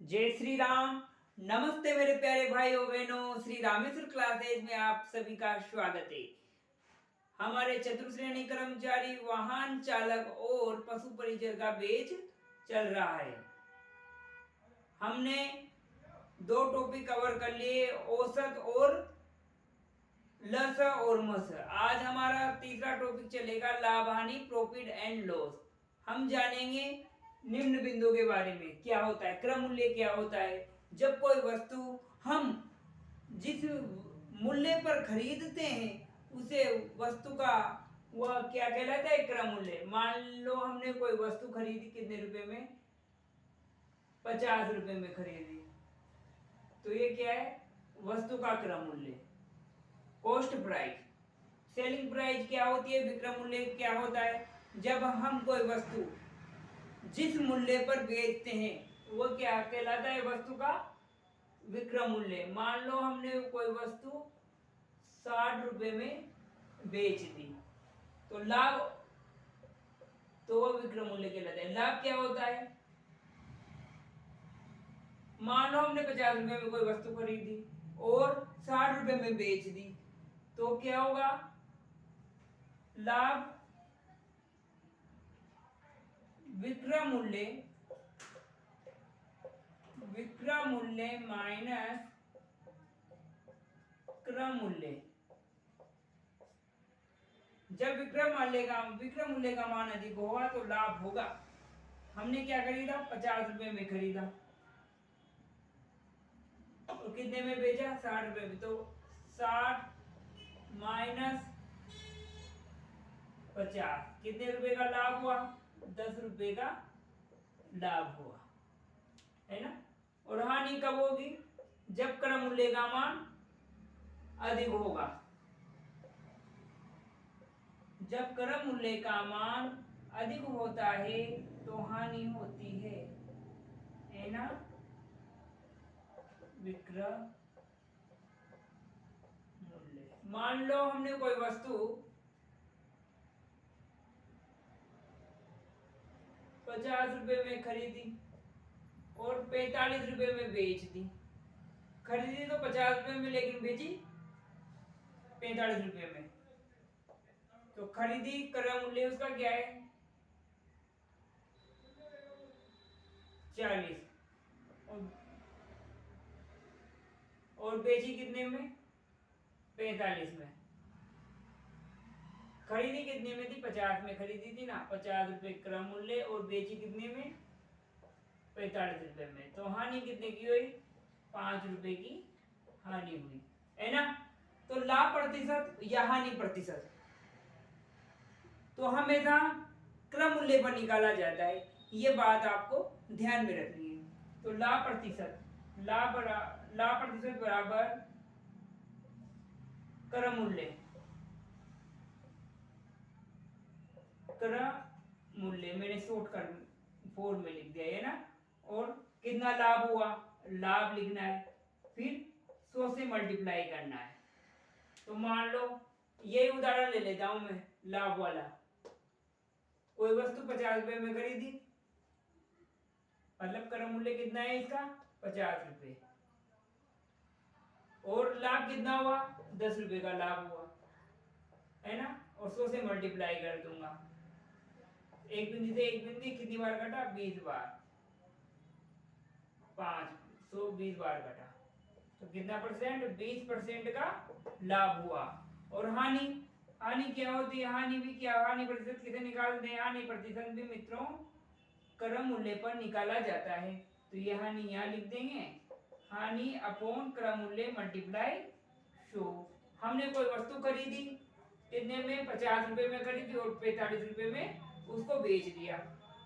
जय श्री राम। नमस्ते मेरे प्यारे भाइयों बहनों, श्री रामेश्वर क्लासेज में आप सभी का स्वागत है। हमारे चतुर्श्रेणी कर्मचारी, वाहन चालक और पशु परिचर का बैच चल रहा है। हमने 2 टॉपिक कवर कर लिए, औसत और लस और मस। आज हमारा तीसरा टॉपिक चलेगा लाभ हानि, प्रॉफिट एंड लॉस। हम जानेंगे निम्न बिंदु के बारे में, क्या होता है क्रय मूल्य, क्या होता है जब कोई वस्तु हम जिस मूल्य पर खरीदते हैं उसे वस्तु का वह क्या कहलाता है, क्रय मूल्य। मान लो हमने कोई वस्तु खरीदी कितने रुपए में, 50 रुपए में खरीदी, तो ये क्या है, वस्तु का क्रय मूल्य। कॉस्ट प्राइस, सेलिंग प्राइस क्या होती है, विक्रय मूल्य क्या होता है जब हम कोई वस्तु जिस मूल्य पर बेचते हैं वो क्या कहलाता है, वस्तु का विक्रय मूल्य। मान लो हमने कोई वस्तु 60 रुपए में बेच दी, तो लाभ, तो वो विक्रय मूल्य कहलाता है। लाभ क्या होता है, मान लो हमने 50 रुपए में कोई वस्तु खरीदी और 60 रुपए में बेच दी, तो क्या होगा, लाभ विक्रय मूल्य माइनस क्रय मूल्य। जब विक्रय मूल्य का मान अधिक होगा तो लाभ होगा। हमने क्या खरीदा, 50 रुपए में खरीदा और कितने में बेचा, 60 रुपए में, तो 60 माइनस 50 कितने रुपए का लाभ हुआ, 10 रुपए का लाभ हुआ, है ना। और हानि कब होगी, जब क्रय मूल्य का मान अधिक होगा। जब क्रय मूल्य का मान अधिक होता है तो हानि होती है ना। विक्रय मूल्य, मान लो हमने कोई वस्तु 50 रुपए में खरीदी और 45 रुपए में बेच दी। खरीदी तो 50 रुपए में लेकिन बेची 45 रुपए में, तो खरीदी क्रय मूल्य उसका क्या है, 40, और बेची कितने में, 45 में। खरीदी कितने में थी, 50 में खरीदी थी ना, 50 रुपए क्रय मूल्य, और बेची कितने में, 45 रुपए में। तो हानि कितने की हुई, 5 रुपए की हानि हुई, है ना। तो लाभ प्रतिशत या हानि प्रतिशत तो हमेशा क्रय मूल्य पर निकाला जाता है, ये बात आपको ध्यान में रखनी है। तो लाभ प्रतिशत बराबर क्रय मूल्य मैंने शॉर्ट कर फॉर्म में लिख दिया है ना। और कितना लाभ हुआ, लाभ लिखना है, फिर 100 से मल्टीप्लाई करना है। तो मान लो यही उदाहरण ले लेता हूं मैं, लाभ वाला। कोई वस्तु 50 रुपए में खरीदी, मतलब क्रय मूल्य कितना है इसका, 50 रुपए, और लाभ कितना हुआ, 10 रुपए का लाभ हुआ, है ना। और 100 से मल्टीप्लाई कर दूंगा, एक बिंदु से एक बिंदु कितनी बार कटा, 20 बार, 520 बार कटा, तो कितना परसेंट, 20% का लाभ हुआ। और हानि क्या होती है, हानि भी क्या, हानि प्रतिशत किसे निकालते हैं, हानि प्रतिशत भी मित्रों क्रय मूल्य पर निकाला जाता है। तो ये हानि यहाँ लिख देंगे, हानि अपॉन क्रय मूल्य मल्टीप्लाई 100। हमने कोई वस्तु खरीदी कितने में, 50 रुपए में खरीदी और 45 रुपए में उसको बेच दिया,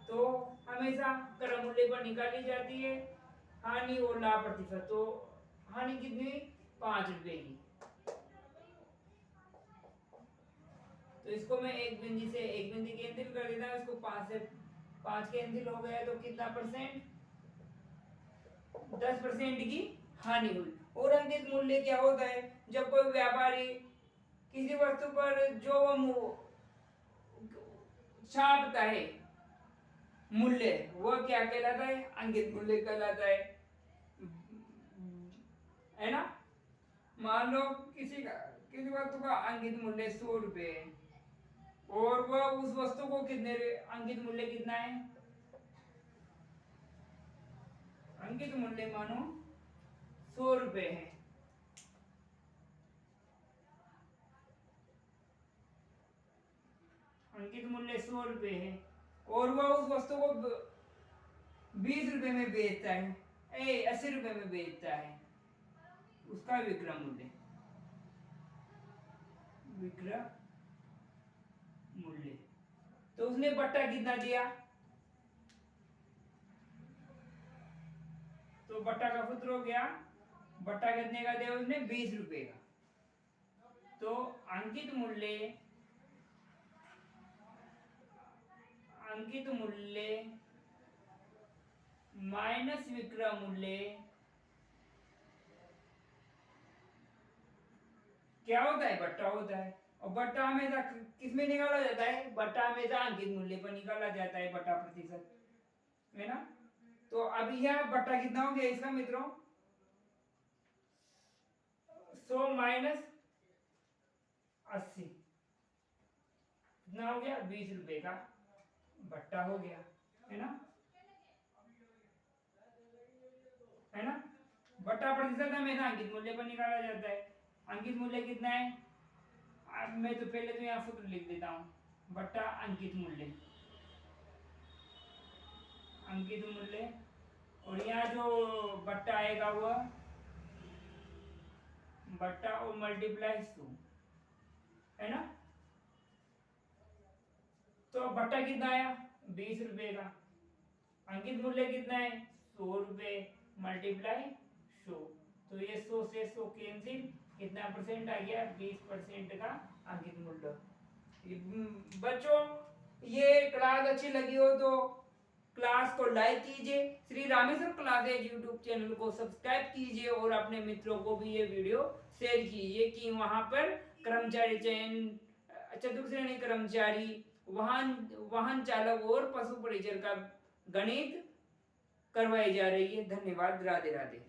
तो हमेशा क्रय मूल्य पर निकाली जाती है हानि और लाभ प्रतिशत। तो हानि कितनी, 5 रुपए की। तो इसको मैं एक बिंदु से एक बिंदु केंद्रित कर देता हूं, इसको 5 से 5 केंद्रित हो गया, तो कितना परसेंट, 10% की हानि हुई। और अंकित मूल्य क्या होता है, जब कोई व्यापारी किसी वस्तु पर जो वो छापता है मूल्य, वह क्या कहलाता है, अंकित मूल्य कहलाता है। है ना। मान लो किसी वस्तु का अंकित मूल्य 100 रुपये है और वह उस वस्तु को कितने अंकित मूल्य कितना है, अंकित मूल्य मानो 100 रुपये है। अंकित मूल्य 100 रुपये है और वह उस वस्तु को 20 रुपये में बेचता है, 80 रुपये में बेचता है, उसका विक्रय मूल्य, विक्रय मूल्य। तो उसने बट्टा कितना दिया, तो बट्टा का सूत्र हो गया, बट्टा कितने का दिया उसने, 20 रुपये का। तो अंकित मूल्य माइनस विक्रय मूल्य क्या होता है, बट्टा होता है। और बट्टा हमेशा किसमें निकाला जाता है, बट्टा हमेशा अंकित मूल्य पर निकाला जाता है, बट्टा प्रतिशत, है ना। तो अभी यह बट्टा कितना हो गया इसका मित्रों, 100 माइनस 80 कितना हो गया, 20 रुपए का बट्टा हो गया, है ना, है ना। बट्टा प्रतिशत हमेशा अंकित मूल्य पर निकाला जाता है। अंकित मूल्य कितना है, अब मैं तो पहले तो यहाँ सूत्र लिख देता हूँ, बट्टा अंकित मूल्य, अंकित मूल्य, और यहाँ जो बट्टा आएगा वह बट्टा और मल्टीप्लाई 100, है ना। तो बट्टा कितना आया, 20 रुपए का, अंकित मूल्य कितना है, 100 रुपए मल्टीप्लाई 100, तो ये 100 से 100 कैंसिल, कितना परसेंट आ गया, 20% का अंकित मूल्य। बच्चों ये क्लास अच्छी लगी हो तो क्लास को लाइक कीजिए, Shri Rameshwar classes YouTube channel को सब्सक्राइब कीजिए और अपने मित्रों को भी ये वीडियो शेयर कीजिए कि वहां पर कर्मचारी चयन, चतुर्थ श्रेणी कर्मचारी, वाहन चालक और पशु परिचर का गणित करवाई जा रही है। धन्यवाद, राधे राधे।